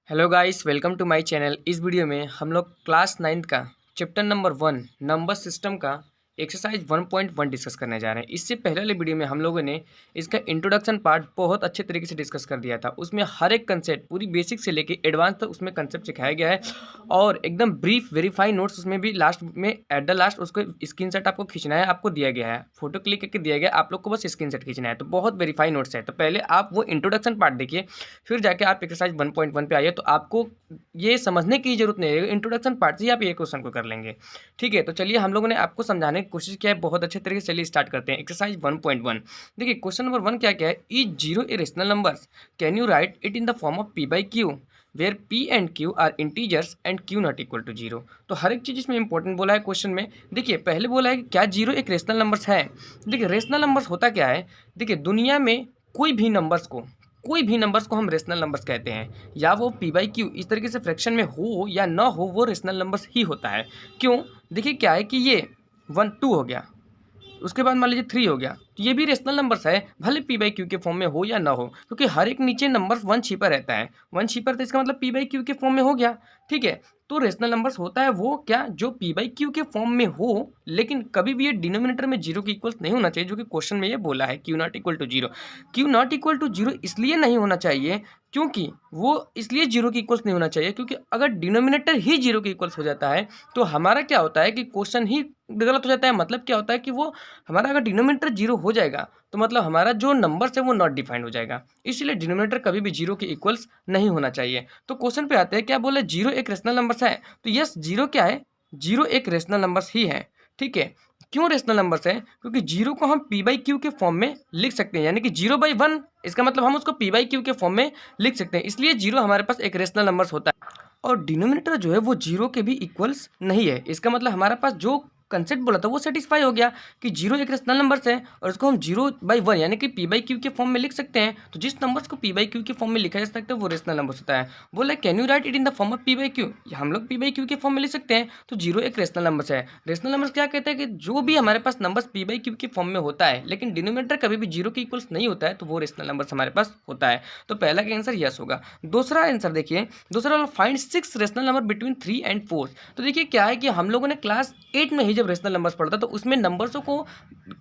Hello guys, welcome to my channel. इस video में हम लोग क्लास 9th का चैप्टर नंबर 1 नंबर सिस्टम का एक्सरसाइज 1.1 डिस्कस करने जा रहे हैं। इससे पहले वाले वीडियो में हम लोगों ने इसका इंट्रोडक्शन पार्ट बहुत अच्छे तरीके से डिस्कस कर दिया था। उसमें हर एक कंसेप्ट पूरी बेसिक से लेके एडवांस तक उसमें कंसेप्ट सिखाया गया है और एकदम ब्रीफ वेरीफाई नोट्स उसमें भी लास्ट में एट द लास्ट उसको स्क्रीनशॉट आपको खींचना है, आपको दिया गया है, फोटो क्लिक करके दिया गया है, आप लोग को बस स्क्रीनशॉट खींचना है। तो बहुत वेरीफाई नोट्स है। तो पहले आप वो इंट्रोडक्शन पार्ट देखिए, फिर जाके आप एक्सरसाइज 1.1 पे आइए। तो आपको ये समझने की जरूरत नहीं है, इंट्रोडक्शन पार्ट से ही आप ये क्वेश्चन को कर लेंगे। ठीक है, तो चलिए हम लोगों ने आपको समझाने की कोशिश किया है बहुत अच्छे तरीके से। चलिए स्टार्ट करते हैं एक्सरसाइज 1.1। देखिए क्वेश्चन नंबर 1 क्या क्या है, is zero a rational numbers, can you write it in the form of p by q where p and q are integers and q not equal to zero. तो हर एक चीज़ इसमें important बोला है question में। देखिए पहले बोला है कि क्या जीरो एक रेशनल नंबर्स है। देखिए रेशनल नंबर्स होता क्या है, देखिए दुनिया में कोई भी नंबर्स को हम रेशनल नंबर्स कहते हैं, या वो पी बाई क्यू इस तरीके से फ्रैक्शन में हो या ना हो, वो रेशनल नंबर्स ही होता है। क्यों, देखिए क्या है कि ये 1 2 हो गया, उसके बाद मान लीजिए 3 हो गया, तो ये भी रेशनल नंबर्स है, भले पी बाई क्यू के फॉर्म में हो या ना हो, क्योंकि हर एक नीचे नंबर 1 छिपा रहता है। 1 छिपा तो इसका मतलब पी बाई क्यू के फॉर्म में हो गया। ठीक है, तो रेशनल नंबर्स होता है वो क्या, जो पी बाई क्यू के फॉर्म में हो, लेकिन कभी भी ये डिनोमिनेटर में जीरो के इक्वल्स नहीं होना चाहिए, जो कि क्वेश्चन में ये बोला है q not equal to zero. Q not equal to zero इसलिए नहीं होना चाहिए क्योंकि वो इसलिए जीरो के इक्वल्स नहीं होना चाहिए क्योंकि अगर डिनोमिनेटर ही जीरो के इक्वल्स हो जाता है तो हमारा क्या होता है कि क्वेश्चन ही गलत हो जाता है। मतलब क्या होता है कि वो हमारा अगर डिनोमिनेटर जीरो हो जाएगा तो मतलब हमारा जो नंबर्स है वो नॉट डिफाइंड हो जाएगा। इसलिए डिनोमिनेटर कभी भी जीरो के इक्वल्स नहीं होना चाहिए। तो क्वेश्चन पे आते हैं, क्या बोले जीरो एक रेशनल नंबर्स है, तो यस जीरो क्या है, जीरो एक रेशनल नंबर्स ही है। ठीक है, क्यों रेशनल नंबर्स है, क्योंकि जीरो को हम पी बाई क्यू के फॉर्म में लिख सकते हैं, यानी कि 0/1, इसका मतलब हम उसको पी बाई क्यू के फॉर्म में लिख सकते हैं। इसलिए जीरो हमारे पास एक रेशनल नंबर्स होता है और डिनोमिनेटर जो है वो जीरो के भी इक्वल्स नहीं है। इसका मतलब हमारे पास जो कंसेप्ट बोला था वो सेटिस्फाई हो गया कि जीरो एक रेशनल नंबर्स है और उसको हम 0/1 यानी कि पी बाई क्यू के फॉर्म में लिख सकते हैं। तो जिस नंबर्स को पी बाई क्यू के फॉर्म में लिखा जा सकता है वो रेशनल नंबर्स होता है। बोला can you write it in the form of p by Q, हम लोग पी बाई क्यू के फॉर्म में लिख सकते हैं। तो जीरो एक रेशनल नंबर्स है। रेशनल नंबर्स क्या कहते हैं कि जो भी हमारे पास नंबर्स पी बाई क्यू के फॉर्म में होता है लेकिन डिनोमिनेटर कभी भी जीरो के इक्वल्स नहीं होता है तो वो रेशनल नंबर्स हमारे पास होता है। तो पहला का आंसर यस होगा। दूसरा आंसर देखिए, दूसरा वाला find 6 rational number between 3 and 4। तो देखिए क्या है कि हम लोगों ने क्लास 8 में ही जब रेशनल नंबर्स पढ़ा था तो उसमें नंबर्सों को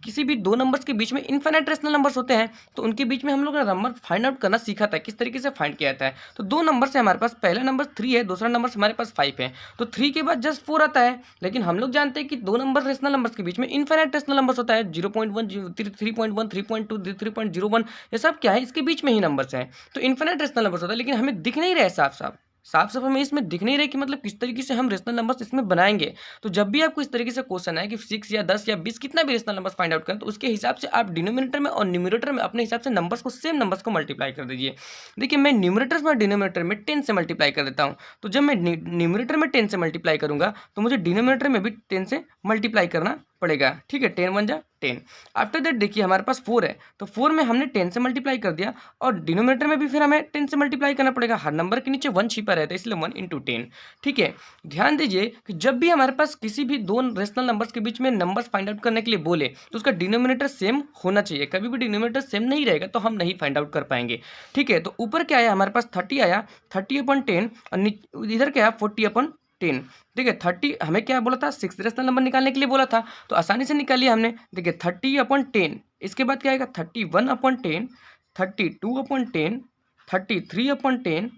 किसी भी दो नंबर्स के बीच में इनफाइनाइट रेशनल नंबर्स होते हैं, तो उनके बीच में हम लोग ने नंबर फाइंड आउट करना सीखा था, किस तरीके से फाइंड किया जाता है। तो दो नंबर है हमारे पास, पहला नंबर 3 है, दूसरा नंबर हमारे पास 5 है। तो 3 के बाद जस्ट 4 आता है, लेकिन हम लोग जानते हैं कि दो नंबर रेशनल नंबर्स के बीच में इनफाइनाइट रेशनल नंबर्स होता है, 0.1 3.1 3.2 3.01, ये सब क्या है, इसके बीच में ही नंबर्स हैं। तो इनफाइनाइट रेशनल नंबर्स होता है, लेकिन हमें दिख नहीं रहा है साफ साफ हमें इसमें दिख नहीं रहा कि मतलब किस तरीके से हम रेशनल नंबर्स इसमें बनाएंगे। तो जब भी आपको इस तरीके से क्वेश्चन है कि 6 या 10 या 20 कितना भी रेशनल नंबर्स फाइंड आउट करें, तो उसके हिसाब से आप डिनोमिनेटर में और न्यूमरेटर में अपने हिसाब से नंबर्स को, सेम नंबर्स को मल्टीप्लाई कर दीजिए। देखिए मैं न्यूमरेटर में डिनोमिनेटर में 10 से मल्टीप्लाई कर देता हूँ। तो जब मैं न्यूमरेटर में 10 से मल्टीप्लाई करूंगा तो मुझे डिनोमिनेटर में भी 10 से मल्टीप्लाई करना पड़ेगा। ठीक है, 10 1 जा 10। आफ्टर दैट देखिए हमारे पास 4 है, तो 4 में हमने 10 से मल्टीप्लाई कर दिया और डिनोमिनेटर में भी फिर हमें 10 से मल्टीप्लाई करना पड़ेगा। हर नंबर के नीचे 1 छिपा रहता है, इसलिए 1 × 10। ठीक है, ध्यान दीजिए कि जब भी हमारे पास किसी भी दो रेशनल नंबर्स के बीच में नंबर्स फाइंड आउट करने के लिए बोले तो उसका डिनोमिनेटर सेम होना चाहिए। कभी भी डिनोमिनेटर सेम नहीं रहेगा तो हम नहीं फाइंड आउट कर पाएंगे। ठीक है, तो ऊपर क्या आया हमारे पास 30 आया, 30/10, और इधर क्या आया 40/10। देखिए 30 हमें क्या बोला था, 6 रेशनल नंबर निकालने के लिए बोला था, तो आसानी से निकालिए हमने। देखिए 30/10, इसके बाद क्या आएगा 31/10, 32/10, 33/10,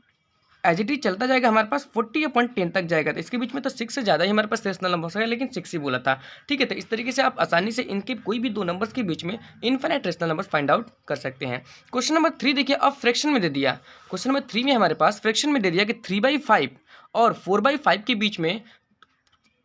एज इट इज चलता जाएगा हमारे पास 40/10 तक जाएगा। तो इसके बीच में तो 6 से ज़्यादा ही हमारे पास रेशनल नंबर है, लेकिन 6 ही बोला था। ठीक है, तो इस तरीके से आप आसानी से इनके कोई भी दो नंबर्स के बीच में infinite rational number find out कर सकते हैं। क्वेश्चन नंबर 3 देखिए, अब फ्रैक्शन में दे दिया। क्वेश्चन नंबर 3 में हमारे पास फ्रैक्शन में दे दिया कि 3/5 और 4/5 के बीच में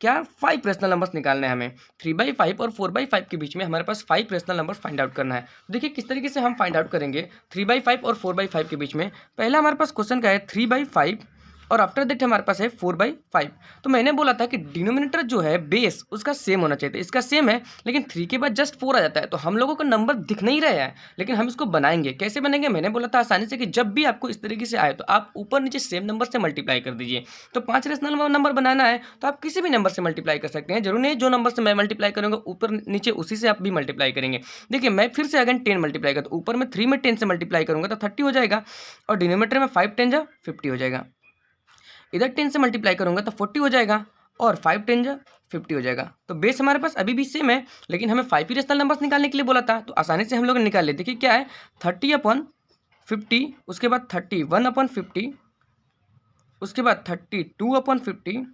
क्या 5 रेशनल नंबर्स निकालने हैं हमें। 3/5 और 4/5 के बीच में हमारे पास 5 रेशनल नंबर्स फाइंड आउट करना है। देखिए किस तरीके से हम फाइंड आउट करेंगे 3/5 और 4/5 के बीच में। पहला हमारे पास क्वेश्चन क्या है 3/5 और आफ्टर दैट हमारे पास है 4/5। तो मैंने बोला था कि डिनोमिनेटर जो है बेस उसका सेम होना चाहिए, तो इसका सेम है, लेकिन 3 के बाद जस्ट 4 आ जाता है, तो हम लोगों को नंबर दिख नहीं रहा है, लेकिन हम इसको बनाएंगे। कैसे बनेंगे, मैंने बोला था आसानी से कि जब भी आपको इस तरीके से आए तो आप ऊपर नीचे सेम नंबर से मल्टीप्लाई कर दीजिए। तो 5 रेशनल नंबर बनाना है तो आप किसी भी नंबर से मल्टीप्लाई कर सकते हैं, जरूर नहीं जो नंबर से मैं मल्टीप्लाई करूँगा ऊपर नीचे उसी से आप भी मल्टीप्लाई करेंगे। देखिए मैं फिर से अगर 10 मल्टीप्लाई कर, तो ऊपर में 3 में 10 से मल्टीप्लाई करूँगा तो 30 हो जाएगा और डिनोमिनेटर में 5 10 जा 50 हो जाएगा। इधर 10 से मल्टीप्लाई करूँगा तो 40 हो जाएगा और 5 10 जा 50 हो जाएगा। तो बेस हमारे पास अभी भी सेम है, लेकिन हमें 5 ही रेशनल नंबर्स निकालने के लिए बोला था, तो आसानी से हम लोग निकाल लेते। देखिए क्या है 30/50, उसके बाद 31/50, उसके बाद 32/50।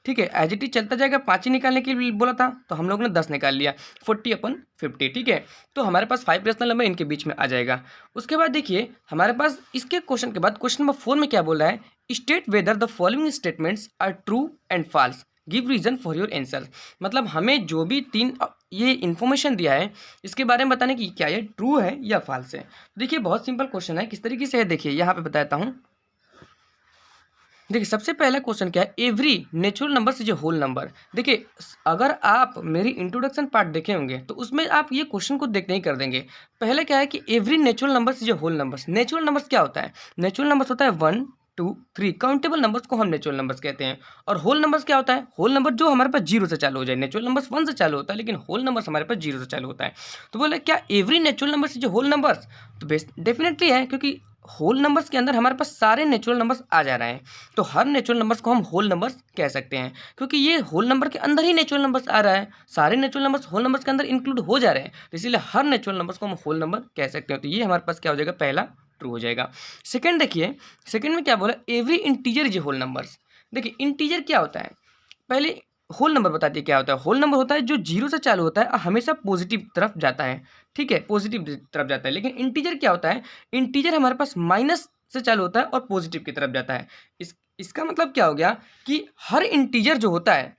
ठीक है, एज इट इज चलता जाएगा। 5 ही निकालने के लिए बोला था तो हम लोग ने 10 निकाल लिया, 40/50। ठीक है, तो हमारे पास 5 रेशनल नंबर इनके बीच में आ जाएगा। उसके बाद देखिए हमारे पास इसके क्वेश्चन के बाद क्वेश्चन नंबर 4 में क्या बोल रहा है, state whether the following statements are true and false, give reason for your answer. मतलब हमें जो भी तीन ये इन्फॉर्मेशन दिया है इसके बारे में बताने की क्या ये ट्रू है या फॉल्स है। देखिए बहुत सिंपल क्वेश्चन है, किस तरीके से है देखिए यहाँ पे बताता हूँ। देखिए सबसे पहला क्वेश्चन क्या है, every natural number is a whole number. देखिए अगर आप मेरी इंट्रोडक्शन पार्ट देखे होंगे तो उसमें आप ये क्वेश्चन को देखते ही कर देंगे। पहले क्या है कि every natural number is a whole number. Natural numbers क्या होता है, नेचुरल नंबर्स होता है 1 2 3, काउंटेबल नंबर्स को हम नेचुरल नंबर्स कहते हैं। और होल नंबर्स क्या होता है, होल नंबर जो हमारे पास 0 से चालू हो जाए। नेचुरल नंबर्स 1 से चालू होता है लेकिन होल नंबर्स हमारे पास 0 से चालू होता है। तो बोले क्या every natural numbers is a whole numbers, तो डेफिनेटली है, क्योंकि होल नंबर्स के अंदर हमारे पास सारे नेचुरल नंबर्स आ जा रहे हैं, तो हर नेचुरल नंबर्स को हम होल नंबर्स कह सकते हैं, क्योंकि ये होल नंबर के अंदर ही नेचुरल नंबर्स आ रहा है। सारे नेचुरल नंबर्स होल नंबर्स के अंदर इंक्लूड हो जा रहे हैं, तो इसीलिए हर नेचुरल नंबर्स को हम होल नंबर कह सकते हैं। तो ये हमारे पास क्या हो जाएगा, पहला ट्रू हो जाएगा। सेकंड देखिए, सेकंड में क्या बोला, every integer is whole numbers. देखिए इंटीजर क्या होता है, पहले होल नंबर बताती है क्या होता है। होल नंबर होता है जो 0 से चालू होता है और हमेशा पॉजिटिव तरफ जाता है। ठीक है, पॉजिटिव तरफ जाता है। लेकिन इंटीजर क्या होता है, इंटीजर हमारे पास माइनस से चालू होता है और पॉजिटिव की तरफ जाता है। इसका मतलब क्या हो गया कि हर इंटीजर जो होता है,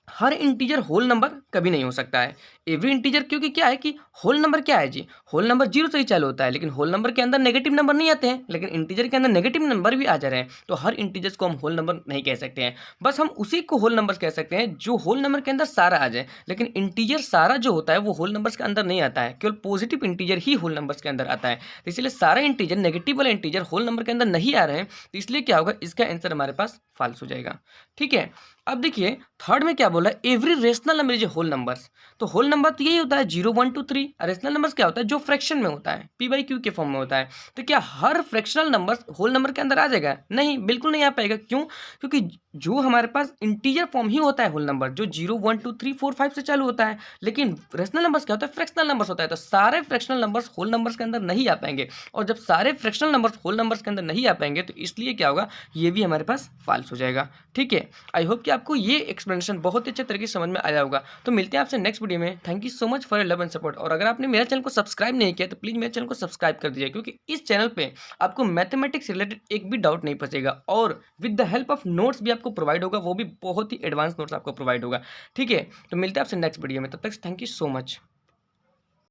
हर इंटीजर होल नंबर कभी नहीं हो सकता है। एवरी इंटीजर, क्योंकि क्या है कि होल नंबर क्या है जी, होल नंबर 0 से ही चालू होता है, लेकिन होल नंबर के अंदर नेगेटिव नंबर नहीं आते हैं, लेकिन इंटीजर के अंदर नेगेटिव नंबर भी आ जा रहे हैं। तो हर इंटीजर्स को हम होल नंबर नहीं कह सकते हैं, बस हम उसी को होल नंबर कह सकते हैं जो होल नंबर के अंदर सारा आ जाए। लेकिन इंटीजर सारा जो होता है वो होल नंबर्स के अंदर नहीं आता है, केवल पॉजिटिव इंटीजर ही होल नंबर्स के अंदर आता है। तो इसलिए सारा इंटीजर, नेगेटिव वाला इंटीजर होल नंबर के अंदर नहीं आ रहे हैं, तो इसलिए क्या होगा, इसका आंसर हमारे पास फॉल्स हो जाएगा। ठीक है, अब देखिए थर्ड में क्या बोला, every rational number is whole numbers. तो होल नंबर तो यही होता है 0 1 2 3। रेशनल नंबर्स क्या होता है, जो फ्रैक्शन में होता है, p/q के फॉर्म में होता है। तो क्या हर फ्रैक्शनल नंबर्स होल नंबर के अंदर आ जाएगा, नहीं, बिल्कुल नहीं आ पाएगा। क्यों, क्योंकि जो हमारे पास इंटीजर फॉर्म ही होता है होल नंबर, जो 0 1 2 3 4 5 से चालू होता है। लेकिन रेशनल नंबर्स क्या होता है, फ्रैक्शनल नंबर्स होता है। तो सारे फ्रैक्शनल नंबर्स होल नंबर्स के अंदर नहीं आ पाएंगे, और जब सारे फ्रैक्शनल नंबर्स होल नंबर्स के अंदर नहीं आ पाएंगे तो इसलिए क्या होगा, ये भी हमारे पास फॉल्स हो जाएगा। ठीक है, आई होप कि आपको ये एक्सप्लेनेशन बहुत ही अच्छे तरीके से समझ में आया होगा। तो मिलते हैं आपसे नेक्स्ट वीडियो में। Thank you so much for your love and support. और अगर आपने मेरे चैनल को सब्सक्राइब नहीं किया तो प्लीज़ मेरे चैनल को सब्सक्राइब कर दीजिए, क्योंकि इस चैनल पे आपको मैथमेटिक्स रिलेटेड एक भी डाउट नहीं फंसेगा, और with the help of notes भी आपको प्रोवाइड होगा, वो भी बहुत ही एडवांस नोट्स आपको प्रोवाइड होगा। ठीक है, तो मिलते हैं आपसे नेक्स्ट वीडियो में, तब तक थैंक यू सो मच।